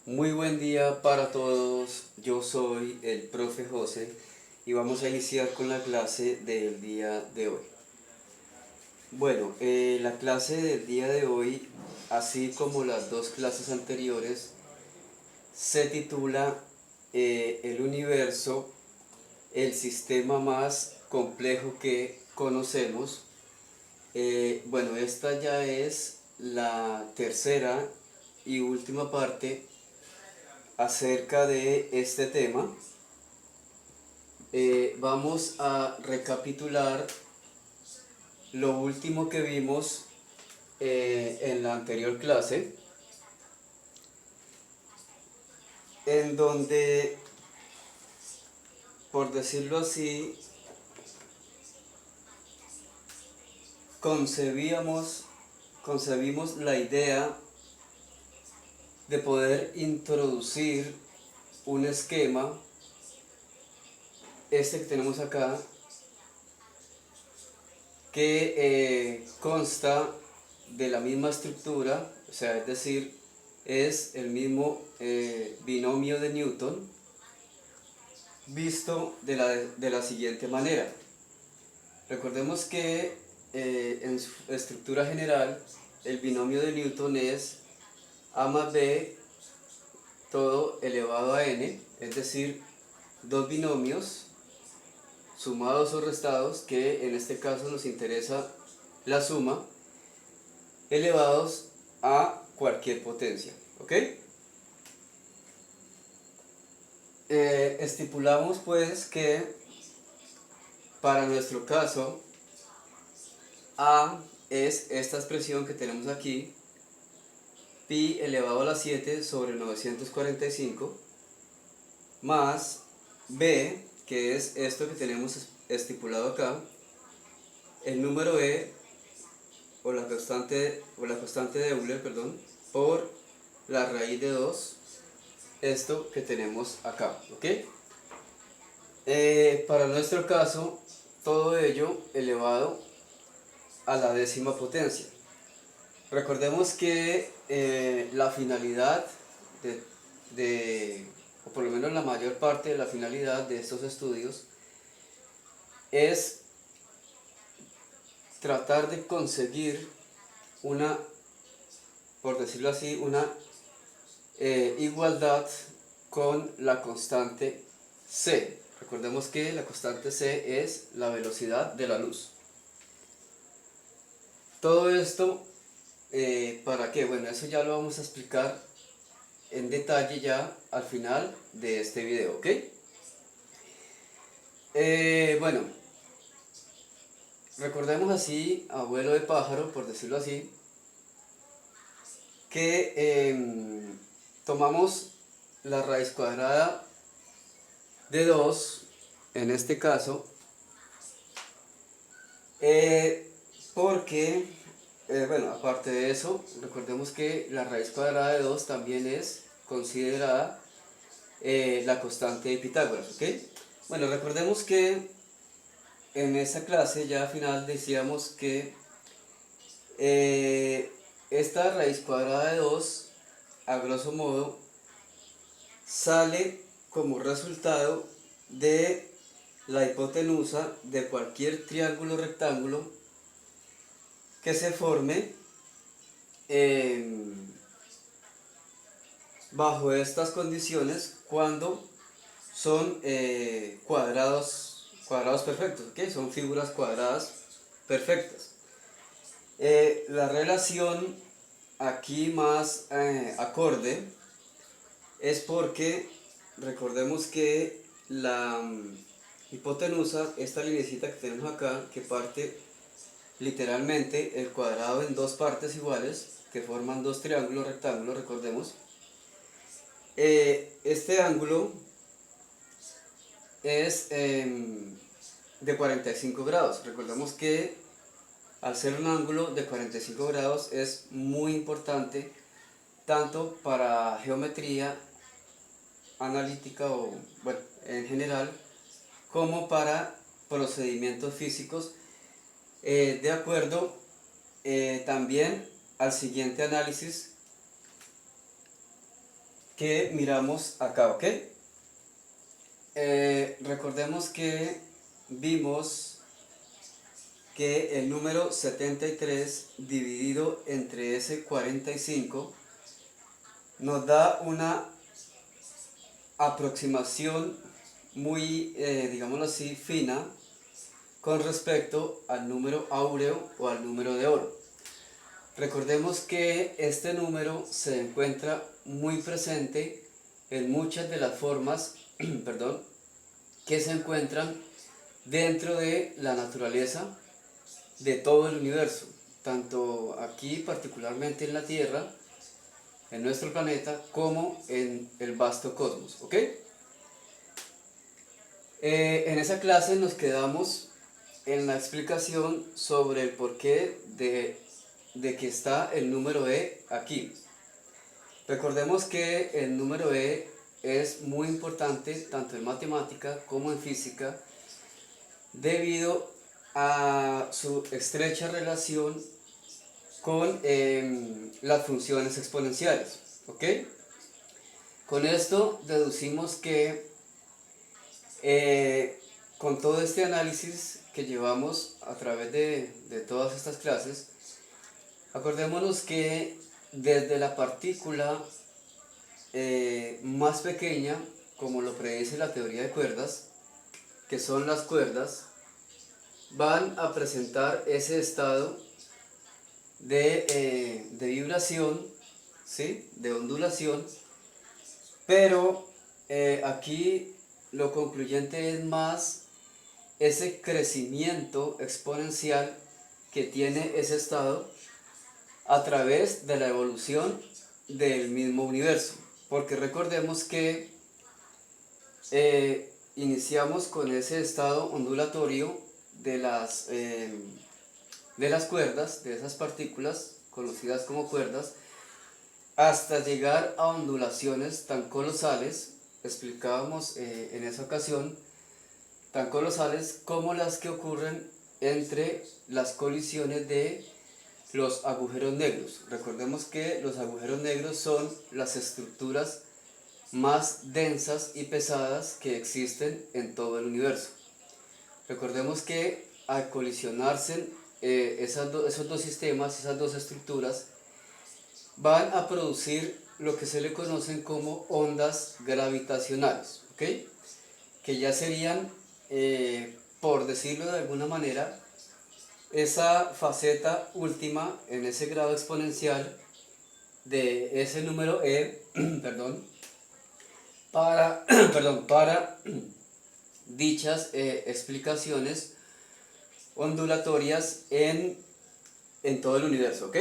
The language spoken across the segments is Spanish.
Muy buen día para todos, yo soy el profe José y vamos a iniciar con la clase del día de hoy. Bueno, la clase del día de hoy, así como las dos clases anteriores, se titula El universo, el sistema más complejo que conocemos. Bueno, esta ya es la tercera y última parte acerca de este tema. Vamos a recapitular lo último que vimos en la anterior clase, en donde, por decirlo así, concebimos la idea de poder introducir un esquema, este que tenemos acá, que consta de la misma estructura, o sea, es decir, es el mismo binomio de Newton, visto de la siguiente manera. Recordemos que en su estructura general, el binomio de Newton es a más b todo elevado a n, es decir, dos binomios sumados o restados, que en este caso nos interesa la suma, elevados a cualquier potencia, ¿ok? Estipulamos pues que para nuestro caso a es esta expresión que tenemos aquí, pi elevado a la 7 sobre 945, más b, que es esto que tenemos estipulado acá, el número e, o la constante de Euler, perdón, por la raíz de 2, esto que tenemos acá, ¿ok? Para nuestro caso, todo ello elevado a la décima potencia. Recordemos que la finalidad o por lo menos la mayor parte de la finalidad de estos estudios es tratar de conseguir una, por decirlo así, una igualdad con la constante c. Recordemos que la constante c es la velocidad de la luz. Todo esto, ¿para qué? Bueno, eso ya lo vamos a explicar en detalle ya al final de este video, ¿ok? Bueno, recordemos así, abuelo de pájaro, por decirlo así, que tomamos la raíz cuadrada de 2, en este caso, porque, bueno, aparte de eso, recordemos que la raíz cuadrada de 2 también es considerada la constante de Pitágoras, ¿ok? Bueno, recordemos que en esa clase ya al final decíamos que esta raíz cuadrada de 2, a grosso modo, sale como resultado de la hipotenusa de cualquier triángulo rectángulo que se forme bajo estas condiciones cuando son cuadrados perfectos, ¿ok? Son figuras cuadradas perfectas. La relación aquí más acorde es porque recordemos que la hipotenusa, esta linecita que tenemos acá, que parte literalmente el cuadrado en dos partes iguales, que forman dos triángulos rectángulos, recordemos, este ángulo es de 45 grados. Recordemos que al ser un ángulo de 45 grados es muy importante tanto para geometría analítica o, bueno, en general, como para procedimientos físicos, de acuerdo también al siguiente análisis que miramos acá, ¿ok? Recordemos que vimos que el número 73 dividido entre ese 45 nos da una aproximación muy, digámoslo así, fina con respecto al número áureo o al número de oro. Recordemos que este número se encuentra muy presente en muchas de las formas perdón, que se encuentran dentro de la naturaleza de todo el universo, tanto aquí particularmente en la Tierra, en nuestro planeta, como en el vasto cosmos, ¿ok? En esa clase nos quedamos en la explicación sobre el porqué de que está el número E aquí. Recordemos que el número E es muy importante tanto en matemática como en física debido a su estrecha relación con las funciones exponenciales, ¿ok? Con esto deducimos que con todo este análisis que llevamos a través de todas estas clases, acordémonos que desde la partícula más pequeña, como lo predice la teoría de cuerdas, que son las cuerdas, van a presentar ese estado de vibración, ¿sí? De ondulación, pero aquí lo concluyente es más ese crecimiento exponencial que tiene ese estado a través de la evolución del mismo universo, porque recordemos que iniciamos con ese estado ondulatorio de las cuerdas, de esas partículas conocidas como cuerdas, hasta llegar a ondulaciones tan colosales, explicábamos en esa ocasión, tan colosales como las que ocurren entre las colisiones de los agujeros negros. Recordemos que los agujeros negros son las estructuras más densas y pesadas que existen en todo el universo. Recordemos que al colisionarse esos dos sistemas, esas dos estructuras, van a producir lo que se le conocen como ondas gravitacionales, ¿ok? Que ya serían, por decirlo de alguna manera, esa faceta última en ese grado exponencial de ese número E, perdón, para dichas explicaciones ondulatorias en todo el universo, ¿ok?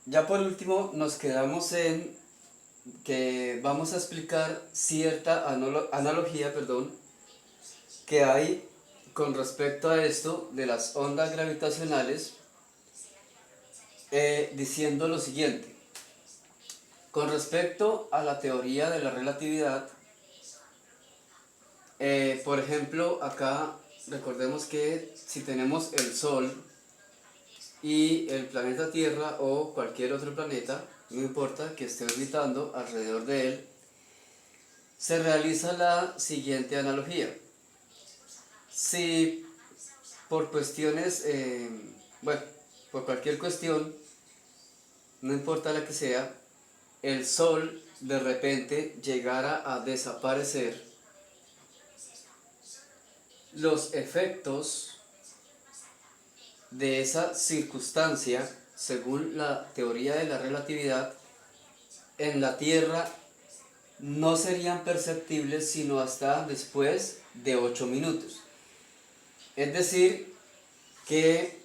Ya por último nos quedamos en que vamos a explicar cierta analogía, que hay con respecto a esto de las ondas gravitacionales, diciendo lo siguiente. Con respecto a la teoría de la relatividad, por ejemplo, acá recordemos que si tenemos el Sol y el planeta Tierra o cualquier otro planeta, no importa, que esté orbitando alrededor de él, se realiza la siguiente analogía. Si por cuestiones, por cualquier cuestión, no importa la que sea, el Sol de repente llegara a desaparecer, los efectos de esa circunstancia, según la teoría de la relatividad, en la Tierra no serían perceptibles sino hasta después de 8 minutos. Es decir, que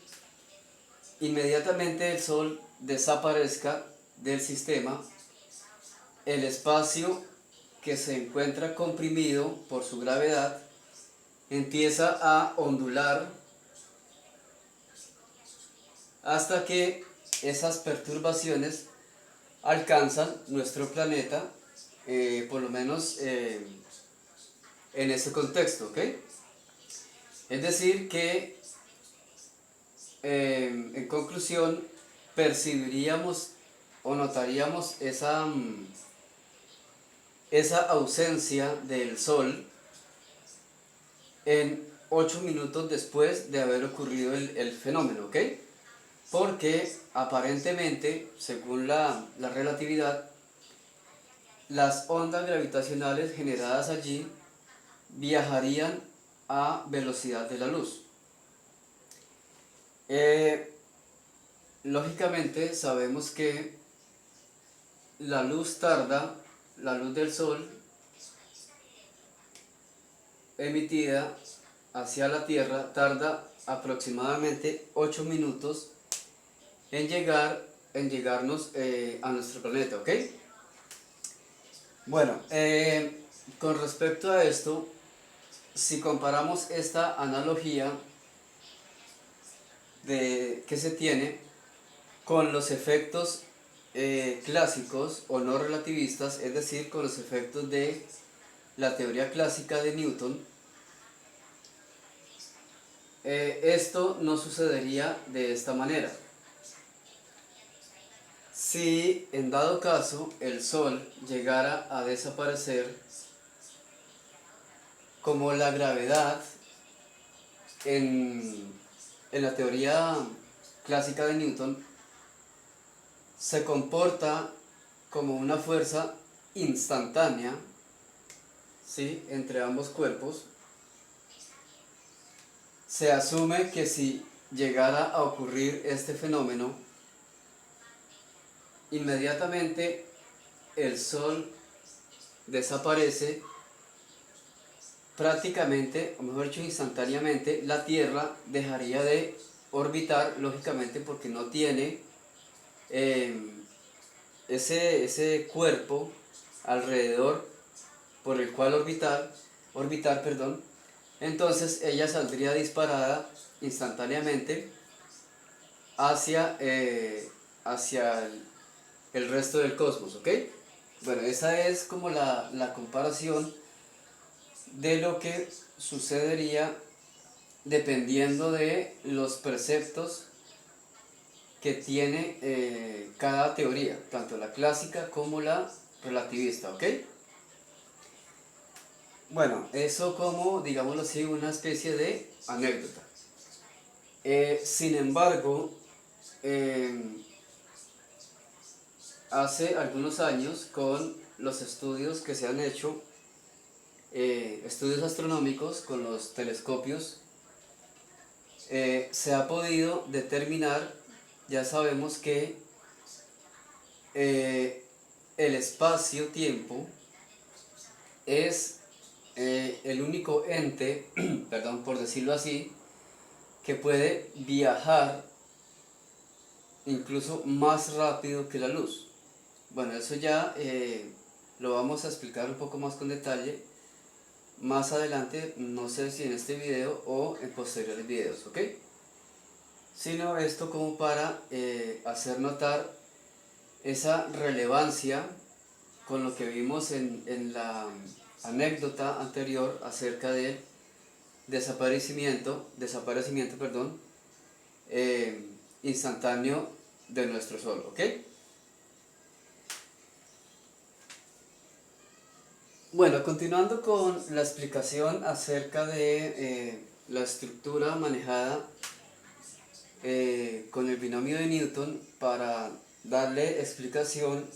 inmediatamente el Sol desaparezca del sistema, el espacio que se encuentra comprimido por su gravedad empieza a ondular hasta que esas perturbaciones alcanzan nuestro planeta, por lo menos en ese contexto, ¿ok? Es decir que, en conclusión, percibiríamos o notaríamos esa ausencia del sol en 8 minutos después de haber ocurrido el fenómeno, ¿ok? Porque aparentemente, según la relatividad, las ondas gravitacionales generadas allí viajarían a velocidad de la luz. Lógicamente sabemos que la luz del sol emitida hacia la Tierra tarda aproximadamente 8 minutos en llegarnos a nuestro planeta, ¿ok? Bueno, con respecto a esto, si comparamos esta analogía que se tiene con los efectos clásicos o no relativistas, es decir, con los efectos de la teoría clásica de Newton, esto no sucedería de esta manera. Si en dado caso el Sol llegara a desaparecer, como la gravedad en la teoría clásica de Newton se comporta como una fuerza instantánea, ¿sí?, entre ambos cuerpos, se asume que si llegara a ocurrir este fenómeno, inmediatamente el Sol desaparece, prácticamente, o mejor dicho, instantáneamente, la Tierra dejaría de orbitar, lógicamente porque no tiene ese cuerpo alrededor por el cual orbitar, perdón. Entonces ella saldría disparada instantáneamente hacia el resto del cosmos, ¿ok? Bueno, esa es como la comparación de lo que sucedería dependiendo de los preceptos que tiene cada teoría, tanto la clásica como la relativista, ¿ok? Bueno, eso como, digámoslo así, una especie de anécdota. Sin embargo, hace algunos años, con los estudios que se han hecho, estudios astronómicos con los telescopios, se ha podido determinar, ya sabemos que el espacio-tiempo es el único ente, perdón por decirlo así, que puede viajar incluso más rápido que la luz. Bueno, eso ya lo vamos a explicar un poco más con detalle más adelante, no sé si en este video o en posteriores videos, ¿ok? Sino esto como para hacer notar esa relevancia con lo que vimos en la anécdota anterior acerca del desaparecimiento, perdón, instantáneo de nuestro Sol, ¿ok? Bueno, continuando con la explicación acerca de la estructura manejada con el binomio de Newton para darle explicación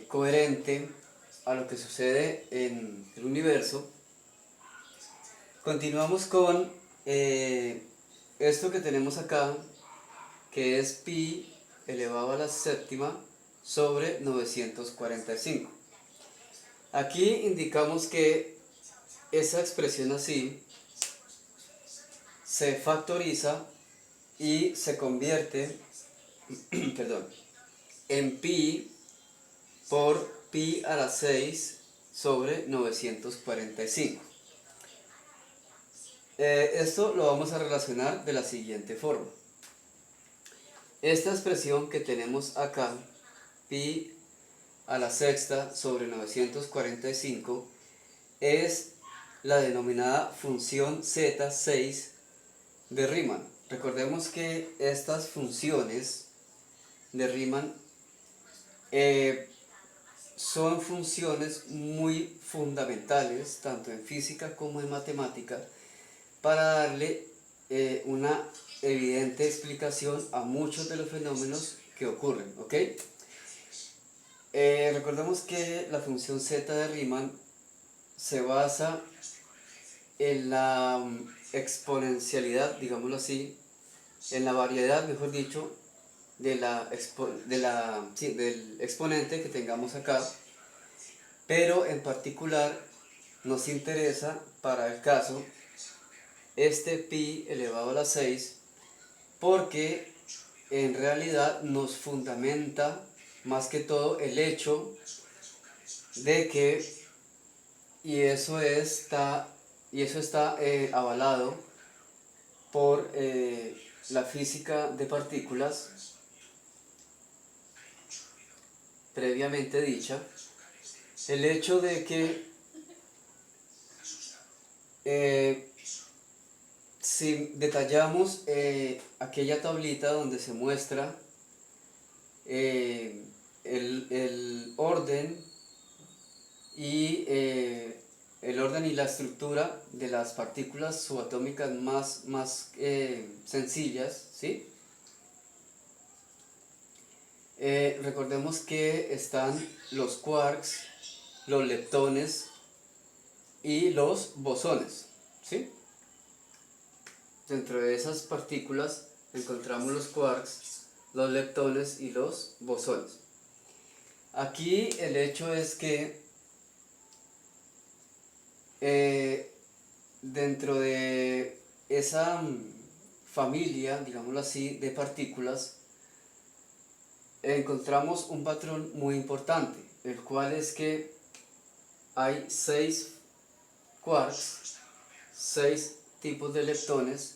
coherente a lo que sucede en el universo, continuamos con esto que tenemos acá, que es pi elevado a la séptima sobre 945. Aquí indicamos que esa expresión así se factoriza y se convierte perdón, en pi por pi a la 6 sobre 945. Esto lo vamos a relacionar de la siguiente forma. Esta expresión que tenemos acá, pi a la sexta sobre 945, es la denominada función Z6 de Riemann. Recordemos que estas funciones de Riemann eh, son funciones muy fundamentales, tanto en física como en matemática, para darle una evidente explicación a muchos de los fenómenos que ocurren, ¿ok? Recordemos que la función z de Riemann se basa en la exponencialidad, digámoslo así, en la variedad, mejor dicho, del exponente que tengamos acá, pero en particular nos interesa para el caso este pi elevado a la 6 porque en realidad nos fundamenta más que todo el hecho de que, y eso está avalado por la física de partículas previamente dicha, el hecho de que si detallamos aquella tablita donde se muestra el orden y la estructura de las partículas subatómicas más sencillas, ¿sí? Recordemos que están los quarks, los leptones y los bosones, ¿sí? Dentro de esas partículas encontramos los quarks, los leptones y los bosones. Aquí el hecho es que dentro de esa familia, digámoslo así, de partículas, encontramos un patrón muy importante, el cual es que hay 6 quarks, 6 tipos de leptones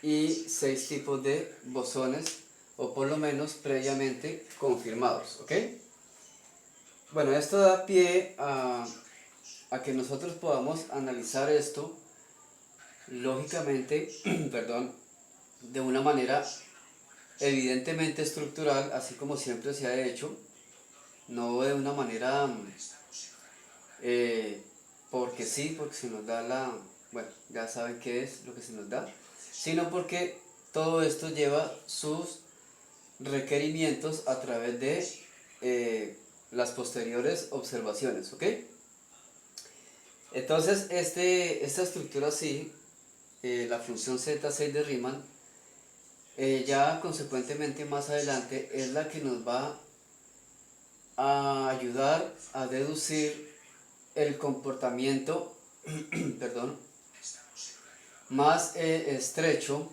y 6 tipos de bosones, o por lo menos previamente confirmados, ¿ok? Bueno, esto da pie a que nosotros podamos analizar esto lógicamente, perdón, de una manera evidentemente estructural, así como siempre se ha hecho, no de una manera eh, porque sí, porque se nos da bueno, ya saben qué es lo que se nos da, sino porque todo esto lleva sus requerimientos a través de las posteriores observaciones, ¿ok? Entonces, esta estructura así, la función z6 de Riemann, ya consecuentemente más adelante es la que nos va a ayudar a deducir el comportamiento perdón, más estrecho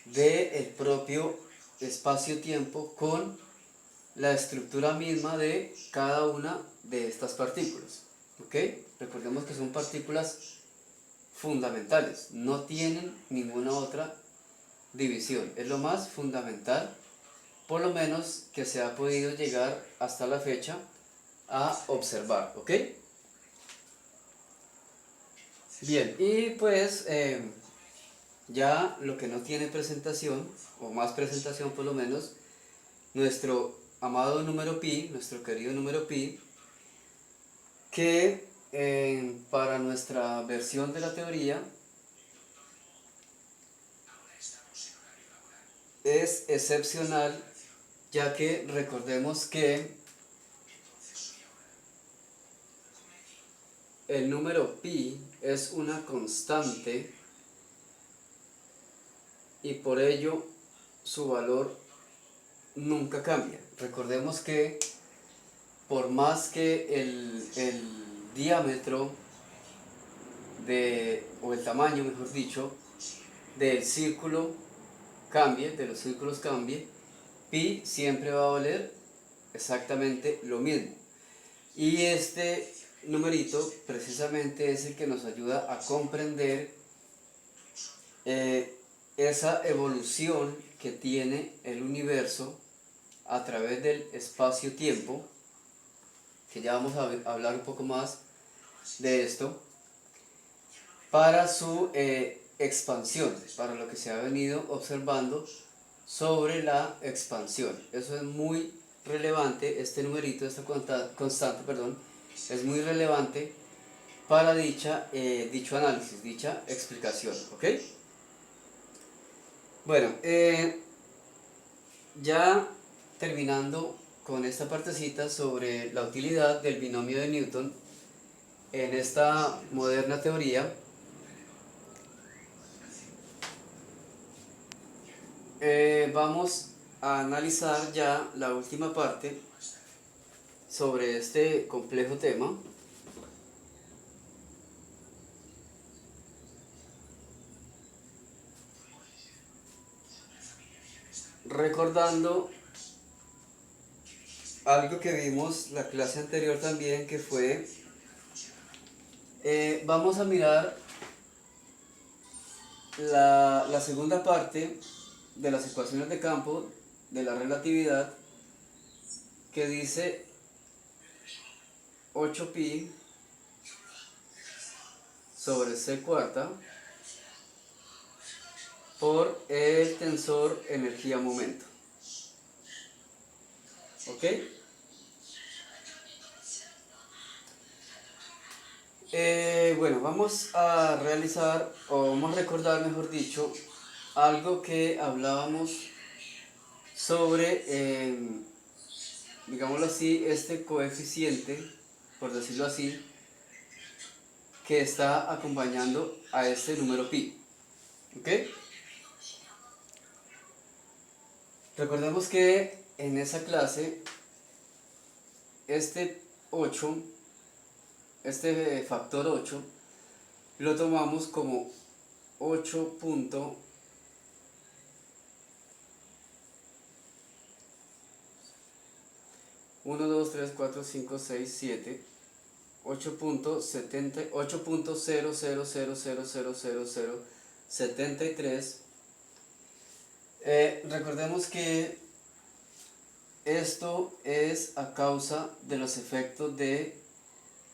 del propio espacio-tiempo con la estructura misma de cada una de estas partículas, ¿ok? Recordemos que son partículas fundamentales, no tienen ninguna otra división, es lo más fundamental, por lo menos que se ha podido llegar hasta la fecha a observar, ¿ok? Bien, y pues ya lo que no tiene presentación, o más presentación por lo menos, nuestro amado número pi, nuestro querido número pi, que para nuestra versión de la teoría es excepcional, ya que recordemos que el número pi es una constante y por ello su valor nunca cambia. Recordemos que por más que el diámetro o el tamaño, mejor dicho, del círculo cambie, de los círculos cambie, pi siempre va a valer exactamente lo mismo. Y este numerito precisamente es el que nos ayuda a comprender esa evolución que tiene el universo a través del espacio-tiempo, que ya vamos a hablar un poco más de esto, para su expansión, para lo que se ha venido observando sobre la expansión. Eso es muy relevante, este numerito, esta constante, perdón, es muy relevante para dicho análisis, dicha explicación, ¿ok? Bueno, ya terminando con esta partecita sobre la utilidad del binomio de Newton en esta moderna teoría, vamos a analizar ya la última parte sobre este complejo tema. Recordando algo que vimos la clase anterior también, que fue, vamos a mirar la segunda parte de las ecuaciones de campo de la relatividad, que dice 8pi sobre c cuarta por el tensor energía-momento. ¿Ok? Bueno, vamos a realizar, o vamos a recordar, mejor dicho, algo que hablábamos sobre, digámoslo así, este coeficiente, por decirlo así, que está acompañando a este número pi. ¿Ok? Recordemos que en esa clase, este 8, este factor 8, lo tomamos como 8. 1, 2, 3, 4, 5, 6, 7, 8.00000000073. Recordemos que esto es a causa de los efectos de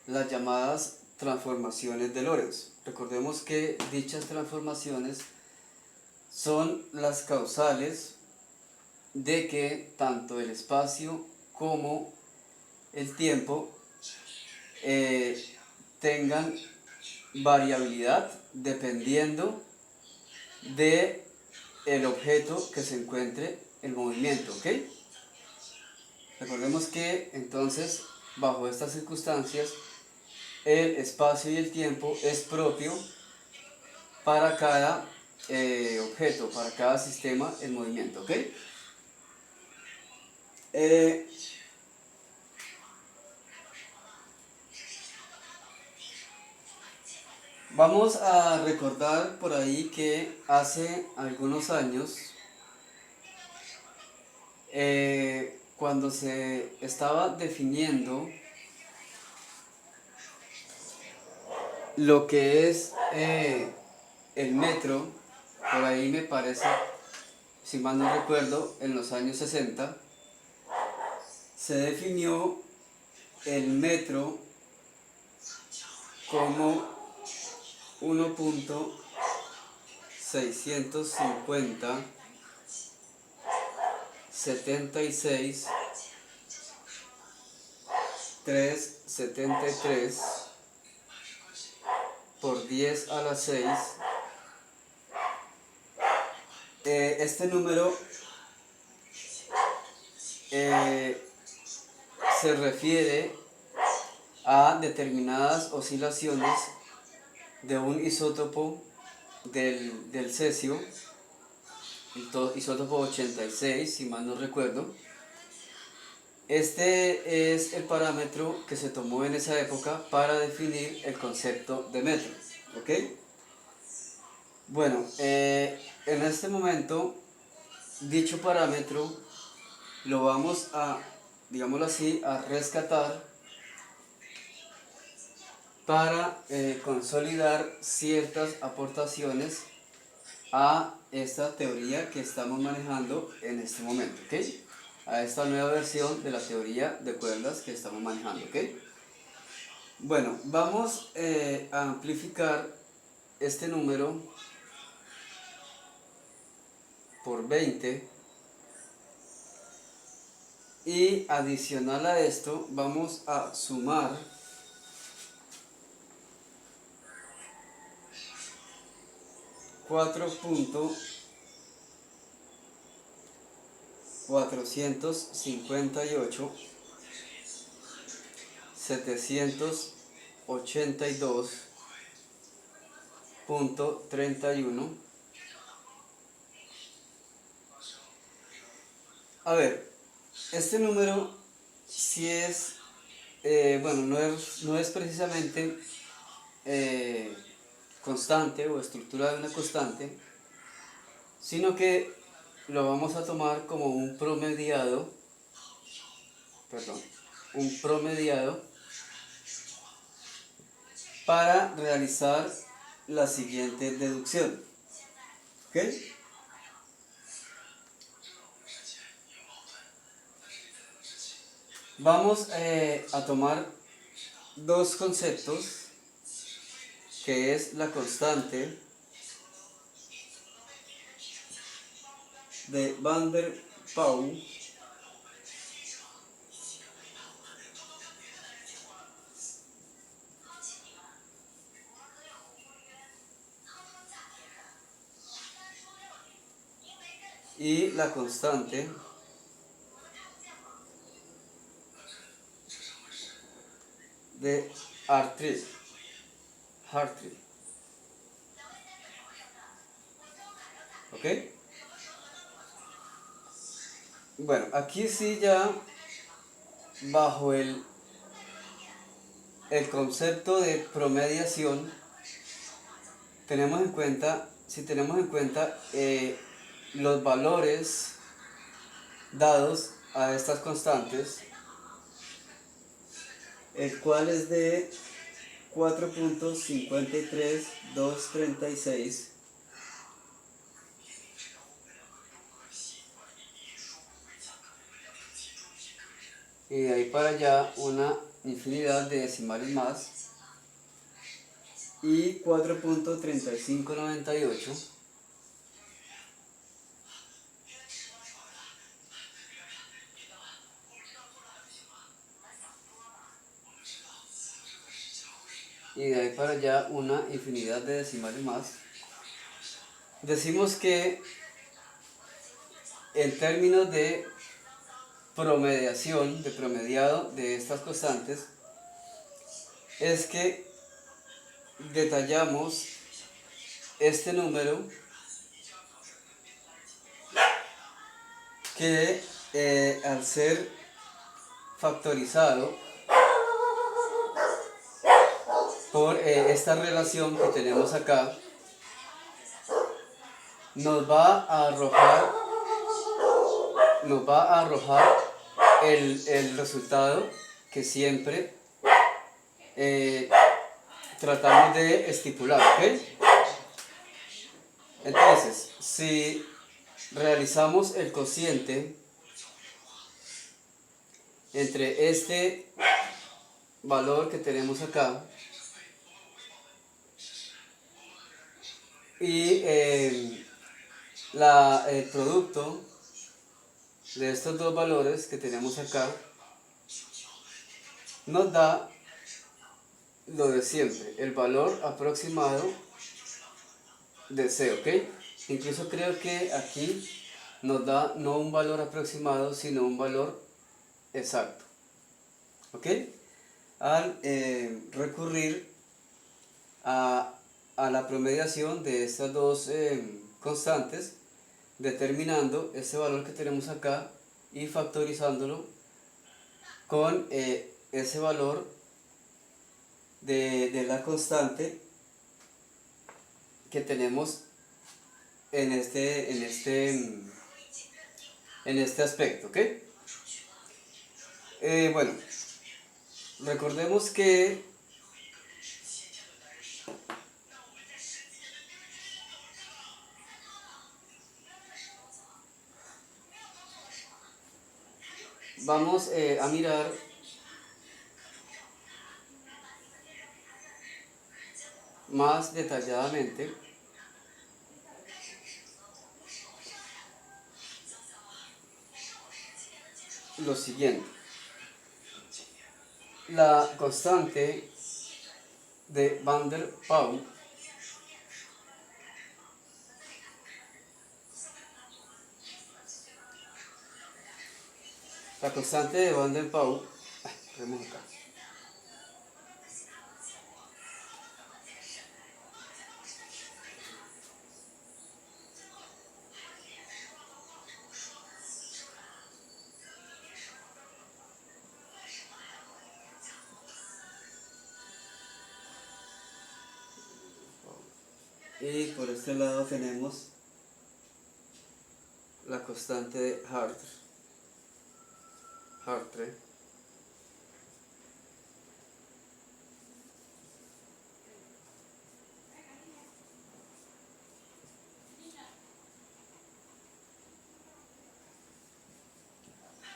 las llamadas transformaciones de Lorentz. Recordemos que dichas transformaciones son las causales de que tanto el espacio como el tiempo tengan variabilidad dependiendo de el objeto que se encuentre en movimiento, ¿ok? Recordemos que entonces, bajo estas circunstancias, el espacio y el tiempo es propio para cada objeto, para cada sistema en movimiento, ¿ok? Vamos a recordar por ahí que hace algunos años, cuando se estaba definiendo lo que es el metro, por ahí me parece, si mal no recuerdo, en los años 60, se definió el metro como 1.650 76 373 por 10 a la 6. Este número se refiere a determinadas oscilaciones de un isótopo del cesio, isótopo 86, si mal no recuerdo. Este es el parámetro que se tomó en esa época para definir el concepto de metro, ¿ok? Bueno, en este momento, dicho parámetro lo vamos a, digámoslo así, a rescatar para consolidar ciertas aportaciones a esta teoría que estamos manejando en este momento, ¿ok? A esta nueva versión de la teoría de cuerdas que estamos manejando, ¿ok? Bueno, vamos a amplificar este número por 20 Y adicional a esto vamos a sumar 4.458.782.31. A ver, este número si es, bueno, no es precisamente constante o estructura de una constante, sino que lo vamos a tomar como un promediado, un promediado para realizar la siguiente deducción. ¿Ok? Vamos a tomar dos conceptos, que es la constante de Van der Pau y la constante de Hartree. ¿Ok? Bueno, aquí sí ya bajo el concepto de promediación si tenemos en cuenta los valores dados a estas constantes, el cual es de 4.53236, y de ahí para allá una infinidad de decimales más, y 4.3598, y de ahí para allá una infinidad de decimales más. Decimos que en términos de promediación, de promediado de estas constantes, es que detallamos este número que al ser factorizado por esta relación que tenemos acá, nos va a arrojar el resultado que siempre tratamos de estipular, ¿ok? Entonces, si realizamos el cociente entre este valor que tenemos acá y el producto de estos dos valores que tenemos acá, nos da lo de siempre, el valor aproximado de C, ¿ok? Incluso creo que aquí nos da no un valor aproximado, sino un valor exacto, ¿ok? Al recurrir a la promediación de estas dos constantes, determinando ese valor que tenemos acá y factorizándolo con ese valor de la constante que tenemos en este aspecto, ¿ok? Bueno, recordemos que vamos a mirar más detalladamente lo siguiente. La constante de Van der Pau vemos acá. Y por este lado tenemos la constante de Hartree.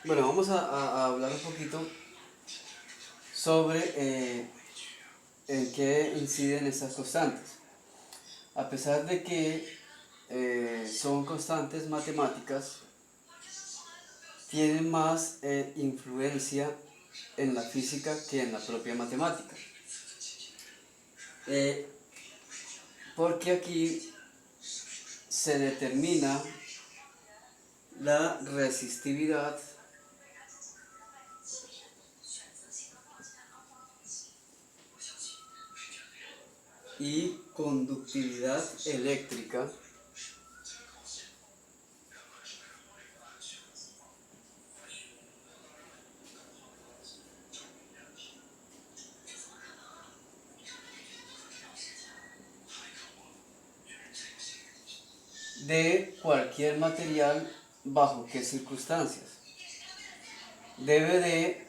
Bueno, vamos a hablar un poquito sobre en qué inciden estas constantes. A pesar de que son constantes matemáticas, tienen más influencia en la física que en la propia matemática. Porque aquí se determina la resistividad y conductividad eléctrica de cualquier material bajo qué circunstancias. Debe de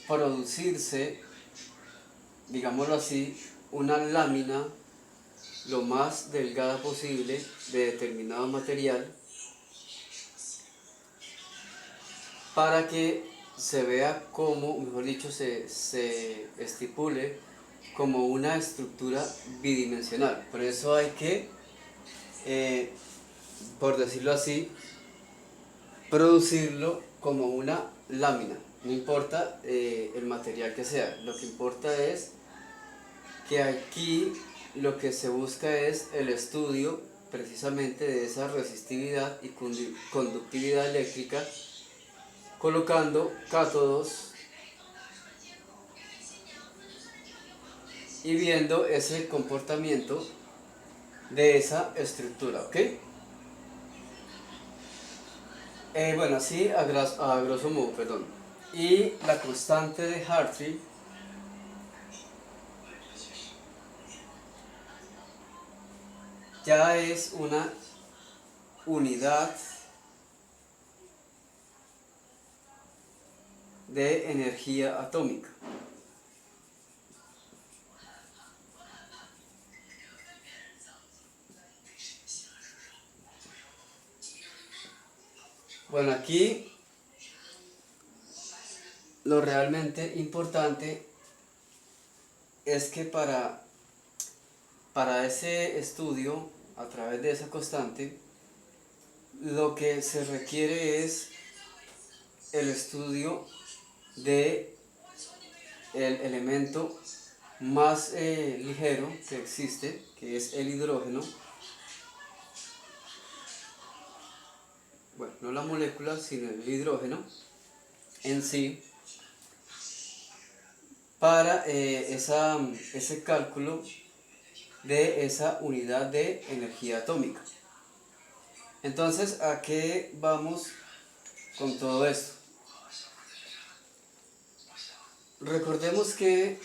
producirse, digámoslo así, una lámina lo más delgada posible de determinado material para que se vea como, mejor dicho, se estipule como una estructura bidimensional. Por eso hay que, por decirlo así, producirlo como una lámina. No importa el material que sea, lo que importa es que aquí lo que se busca es el estudio precisamente de esa resistividad y conductividad eléctrica, colocando cátodos y viendo ese comportamiento de esa estructura, ¿ok? Bueno, así a grosso modo, perdón. Y la constante de Hartree ya es una unidad de energía atómica. Bueno, aquí lo realmente importante es que para ese estudio, a través de esa constante, lo que se requiere es el estudio de el elemento más ligero que existe, que es el hidrógeno. Bueno, no la molécula, sino el hidrógeno en sí, para ese cálculo de esa unidad de energía atómica. Entonces, ¿a qué vamos con todo esto? Recordemos que,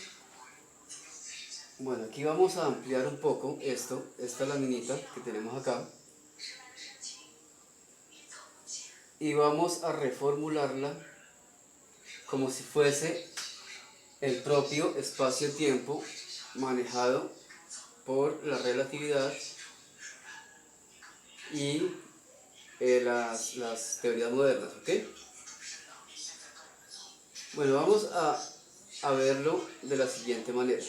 bueno, aquí vamos a ampliar un poco esta laminita que tenemos acá, y vamos a reformularla como si fuese el propio espacio-tiempo manejado por la relatividad y las teorías modernas, ¿ok? Bueno, vamos a verlo de la siguiente manera.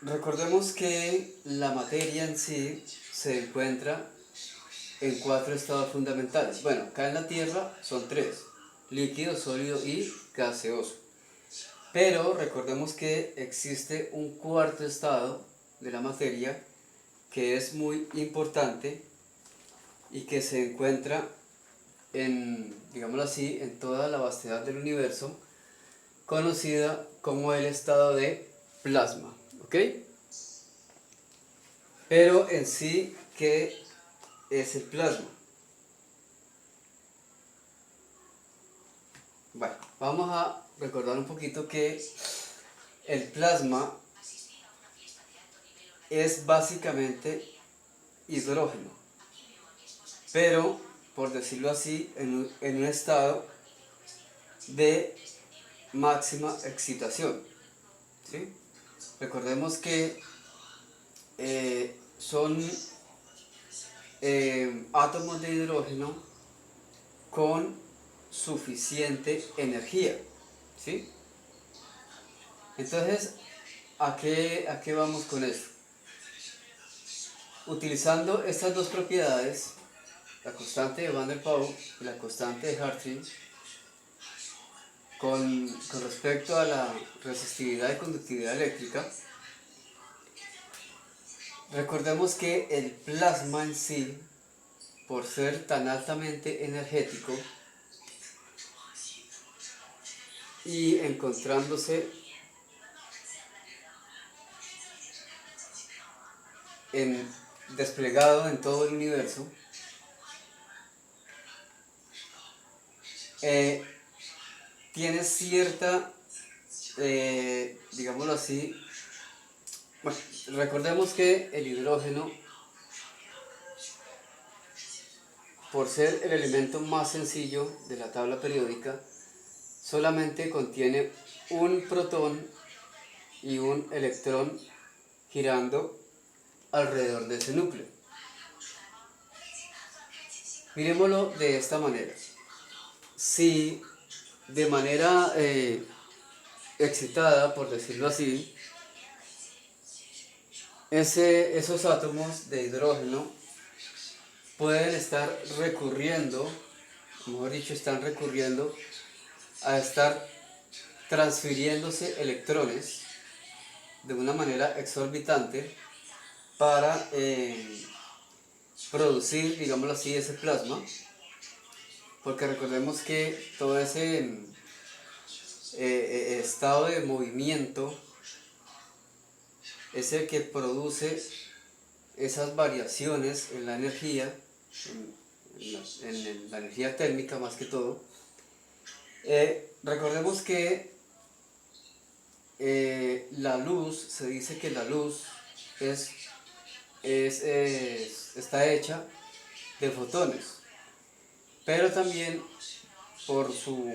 Recordemos que la materia en sí se encuentra en 4 estados fundamentales. Bueno, acá en la Tierra son 3, líquido, sólido y gaseoso. Pero recordemos que existe un cuarto estado de la materia que es muy importante y que se encuentra en, digámoslo así, en toda la vastedad del universo, conocida como el estado de plasma, ¿ok? Pero en sí, ¿qué es el plasma? Bueno, vamos a recordar un poquito que el plasma es básicamente hidrógeno, pero, por decirlo así, en un estado de máxima excitación, ¿sí? Recordemos que son átomos de hidrógeno con suficiente energía, ¿sí? Entonces, ¿a qué vamos con esto? Utilizando estas dos propiedades, la constante de Van der Pau y la constante de Hartree, con respecto a la resistividad y conductividad eléctrica, recordemos que el plasma en sí, por ser tan altamente energético y encontrándose desplegado en todo el universo, tiene cierta, digámoslo así, bueno, recordemos que el hidrógeno, por ser el elemento más sencillo de la tabla periódica, solamente contiene un protón y un electrón girando alrededor de ese núcleo. Miremoslo de esta manera. Si de manera excitada, por decirlo así, esos átomos de hidrógeno pueden estar recurriendo, mejor dicho, están recurriendo a estar transfiriéndose electrones de una manera exorbitante para producir, digámoslo así, ese plasma, porque recordemos que todo ese estado de movimiento es el que produce esas variaciones en la energía, en la energía térmica más que todo. Recordemos que la luz, se dice que la luz está hecha de fotones, pero también por su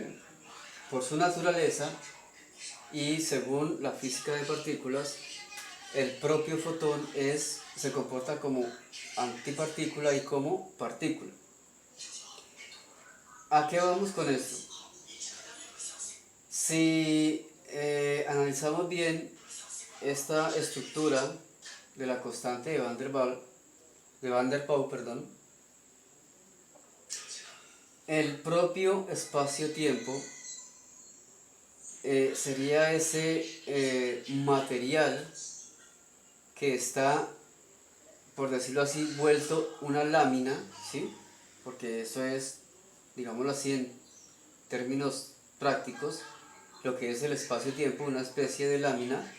naturaleza y según la física de partículas, el propio fotón se comporta como antipartícula y como partícula. ¿A qué vamos con esto? Si analizamos bien esta estructura de la constante de Van der Pau, el propio espacio-tiempo sería ese material que está, por decirlo así, vuelto una lámina, ¿sí? Porque eso es, digámoslo así en términos prácticos, lo que es el espacio-tiempo, una especie de lámina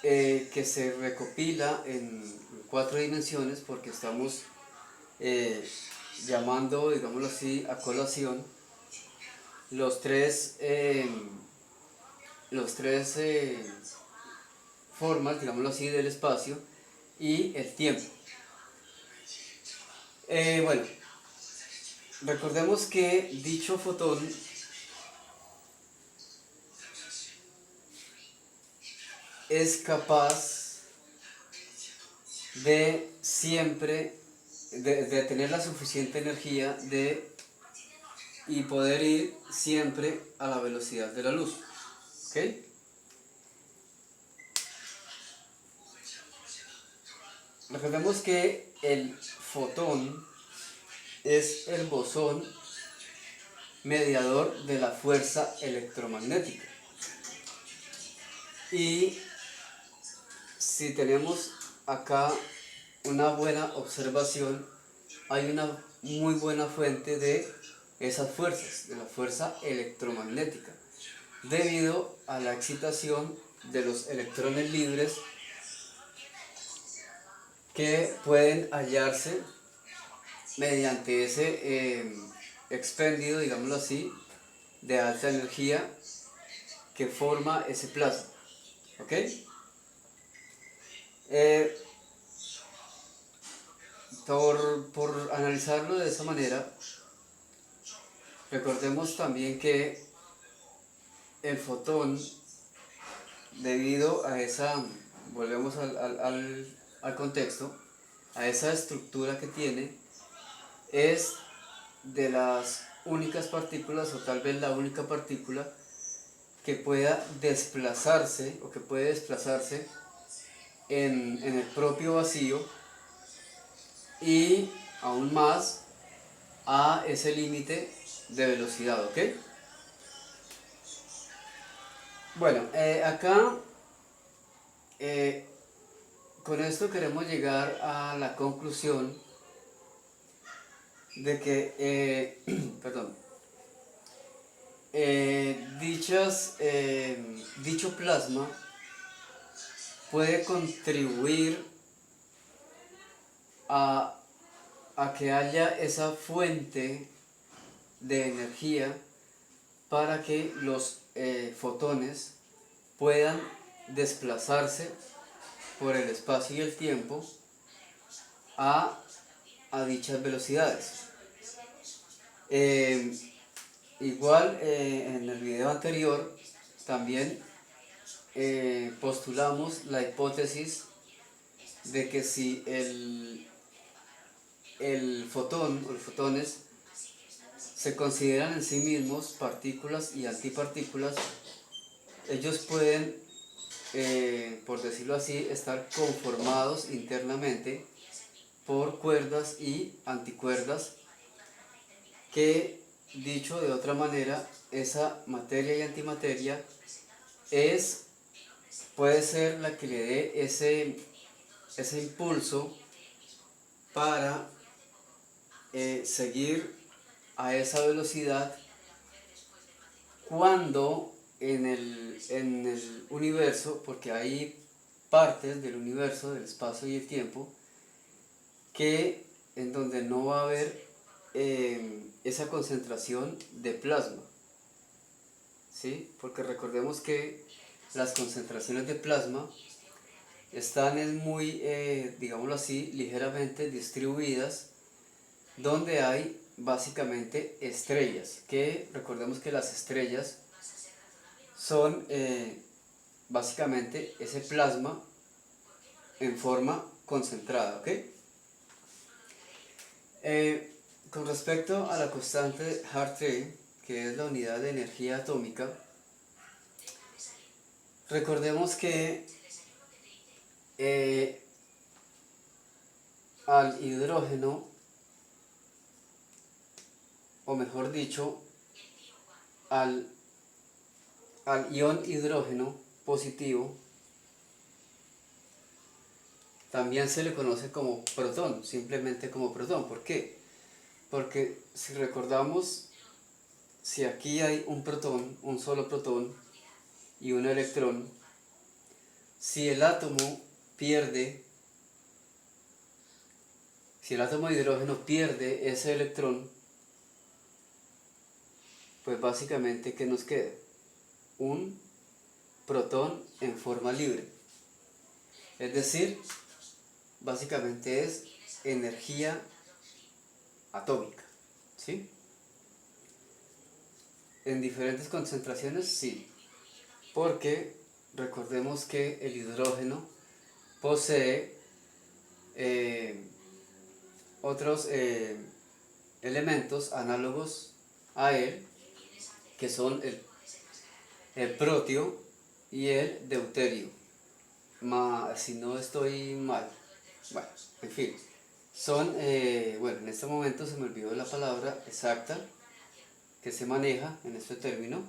que se recopila en 4 dimensiones, porque estamos llamando, digámoslo así, a colación los tres formas, digámoslo así, del espacio y el tiempo. Bueno, recordemos que dicho fotón es capaz de siempre, de tener la suficiente energía y poder ir siempre a la velocidad de la luz, ¿ok? recordemos que el fotón es el bosón mediador de la fuerza electromagnética. Y si tenemos acá una buena observación, hay una muy buena fuente de esas fuerzas, de la fuerza electromagnética, debido a la excitación de los electrones libres que pueden hallarse mediante ese expendio, digámoslo así, de alta energía que forma ese plasma. ¿Ok? Por analizarlo de esa manera, recordemos también que el fotón, debido a esa, volvemos al contexto, a esa estructura que tiene, es de las únicas partículas, o tal vez la única partícula, que pueda desplazarse, o que puede desplazarse en el propio vacío, y aún más a ese límite de velocidad, ¿ok? Bueno, acá con esto queremos llegar a la conclusión de que, perdón, dicho plasma puede contribuir a, a que haya esa fuente de energía para que los fotones puedan desplazarse por el espacio y el tiempo a, a dichas velocidades. Igual en el video anterior también postulamos la hipótesis de que si el fotón o los fotones se consideran en sí mismos partículas y antipartículas, ellos pueden, por decirlo así, estar conformados internamente por cuerdas y anticuerdas, que, dicho de otra manera, esa materia y antimateria puede ser la que le dé ese impulso para seguir a esa velocidad, cuando en el universo, porque hay partes del universo, del espacio y el tiempo, que en donde no va a haber esa concentración de plasma, ¿sí? Porque recordemos que las concentraciones de plasma están muy, digámoslo así, ligeramente distribuidas, donde hay básicamente estrellas, que recordemos que las estrellas son básicamente ese plasma en forma concentrada, ¿ok? Con respecto a la constante Hartree, que es la unidad de energía atómica, recordemos que al hidrógeno, o mejor dicho, al ion hidrógeno positivo, también se le conoce como protón, simplemente como protón. ¿Por qué? Porque si recordamos, si aquí hay un protón, un solo protón y un electrón, si el átomo de hidrógeno pierde ese electrón, pues básicamente, ¿qué nos queda? Un protón en forma libre. Es decir, básicamente es energía atómica, ¿sí? En diferentes concentraciones, sí, porque recordemos que el hidrógeno posee otros elementos análogos a él, que son el protio y el deuterio, si no estoy mal. Bueno, en fin, son, bueno, en este momento se me olvidó la palabra exacta que se maneja en este término,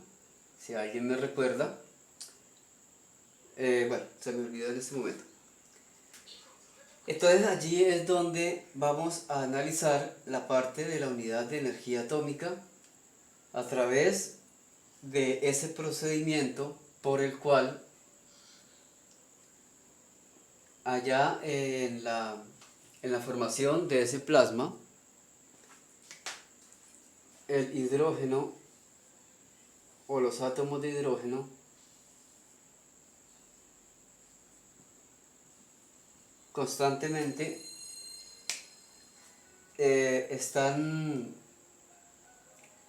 si alguien me recuerda, bueno, se me olvidó en este momento. Entonces allí es donde vamos a analizar la parte de la unidad de energía atómica a través de ese procedimiento por el cual allá en la formación de ese plasma, el hidrógeno o los átomos de hidrógeno constantemente están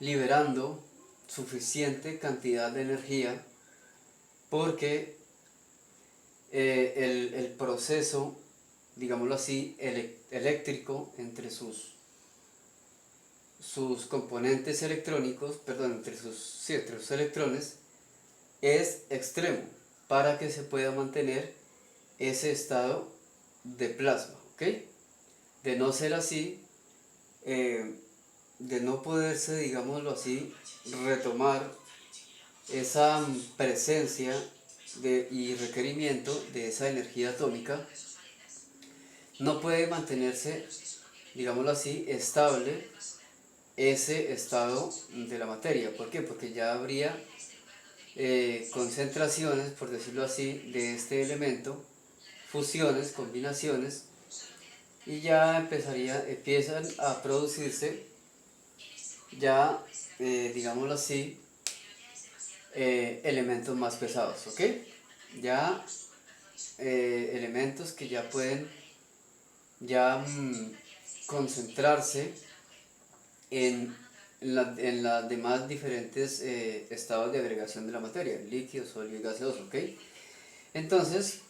liberando suficiente cantidad de energía porque el proceso, digámoslo así, eléctrico entre sus componentes electrónicos, perdón, entre sus electrones, es extremo para que se pueda mantener ese estado de plasma, ¿ok? De no ser así, de no poderse, digámoslo así, retomar esa presencia y requerimiento de esa energía atómica, no puede mantenerse, digámoslo así, estable ese estado de la materia. ¿Por qué? Porque ya habría concentraciones, por decirlo así, de este elemento, fusiones, combinaciones, y ya empiezan a producirse ya, digámoslo así, elementos más pesados, ¿ok? Ya elementos que ya pueden concentrarse en en las demás diferentes estados de agregación de la materia, líquido, sólido y gaseoso, ¿ok? Entonces,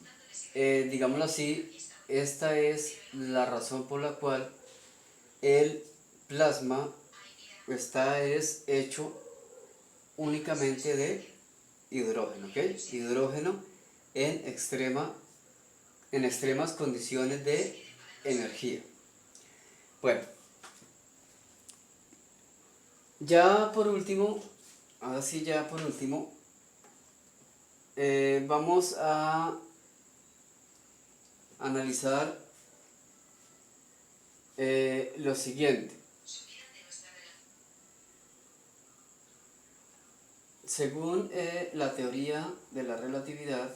digámoslo así, esta es la razón por la cual el plasma es hecho únicamente de hidrógeno, ¿ok? Hidrógeno en, en extremas condiciones de energía. Bueno, ya por último, ahora sí ya por último, vamos a analizar lo siguiente. Según la teoría de la relatividad,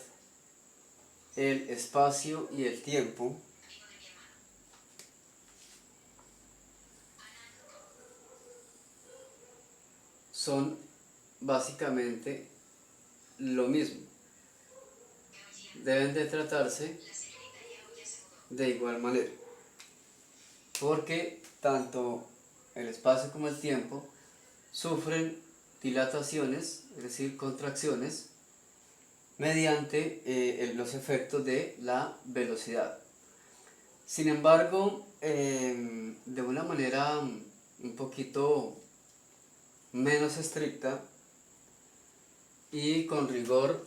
el espacio y el tiempo son básicamente lo mismo. Deben de tratarse de igual manera, porque tanto el espacio como el tiempo sufren dilataciones, es decir, contracciones, mediante los efectos de la velocidad. Sin embargo, de una manera un poquito menos estricta y con rigor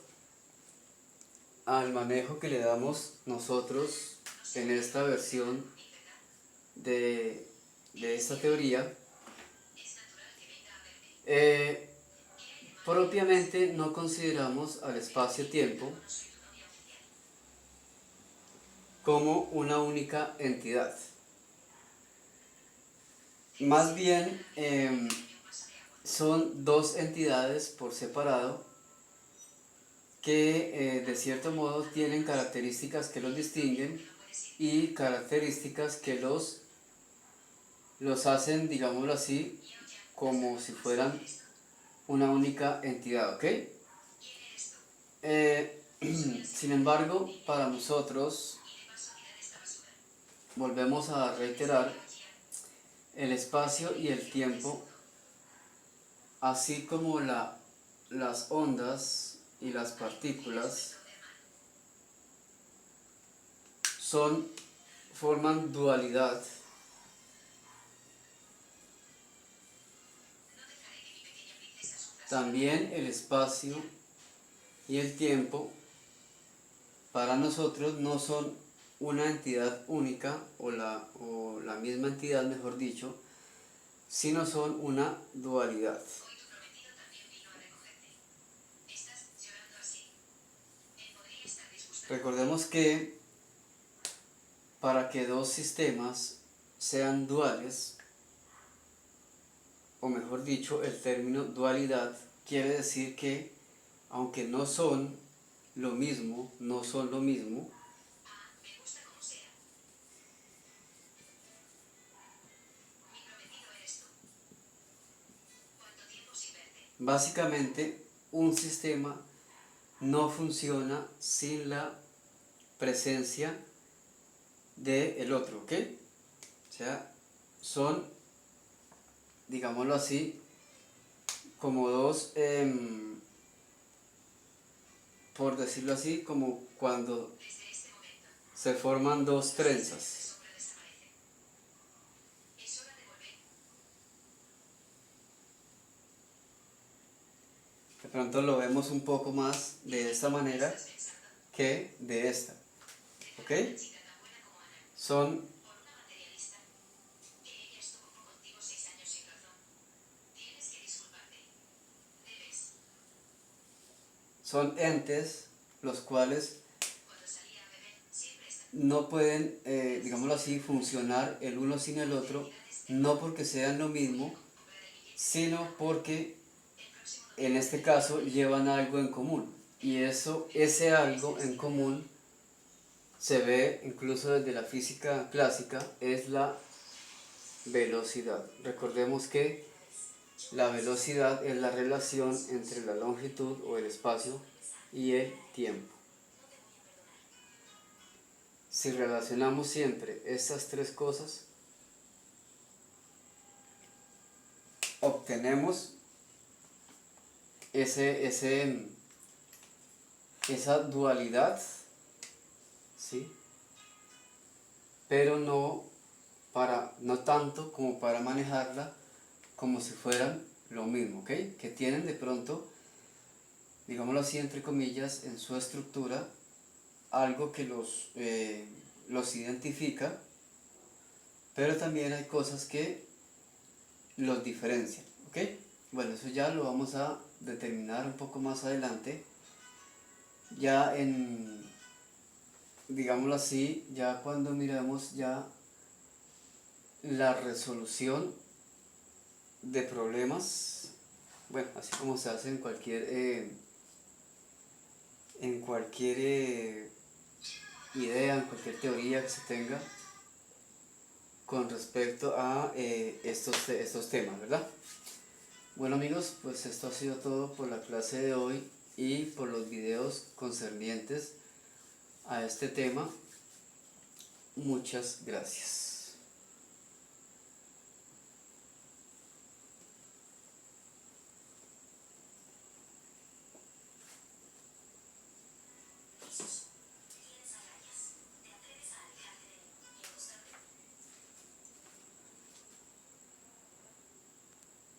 al manejo que le damos nosotros en esta versión de esta teoría, propiamente no consideramos al espacio-tiempo como una única entidad. Más bien son dos entidades por separado que de cierto modo tienen características que los distinguen y características que los hacen, digámoslo así, como si fueran una única entidad, ¿ok? Sin embargo, para nosotros, volvemos a reiterar, el espacio y el tiempo, así como las ondas y las partículas, forman dualidad. También el espacio y el tiempo para nosotros no son una entidad única o la misma entidad, mejor dicho, sino son una dualidad. Recordemos que para que dos sistemas sean duales, o mejor dicho, el término dualidad quiere decir que aunque no son lo mismo, básicamente un sistema no funciona sin la presencia del otro, ¿ok? O sea, son, digámoslo así, como dos, por decirlo así, como cuando se forman dos trenzas. De pronto lo vemos un poco más de esta manera que de esta, ¿ok? Son, son entes los cuales no pueden, digámoslo así, funcionar el uno sin el otro, no porque sean lo mismo, sino porque en este caso llevan algo en común. Y ese algo en común se ve incluso desde la física clásica, es la velocidad. Recordemos que la velocidad es la relación entre la longitud o el espacio y el tiempo. Si relacionamos siempre estas tres cosas, obtenemos esa dualidad, ¿sí? Pero no tanto como para manejarla como si fueran lo mismo, ¿ok? Que tienen de pronto, digámoslo así, entre comillas, en su estructura, algo que los identifica, pero también hay cosas que los diferencian, ¿ok? Bueno, eso ya lo vamos a determinar un poco más adelante, ya digámoslo así, ya cuando miremos ya la resolución de problemas, bueno, así como se hace en cualquier idea, en cualquier teoría que se tenga con respecto a estos temas, ¿verdad? Bueno amigos, pues esto ha sido todo por la clase de hoy y por los videos concernientes a este tema. Muchas gracias.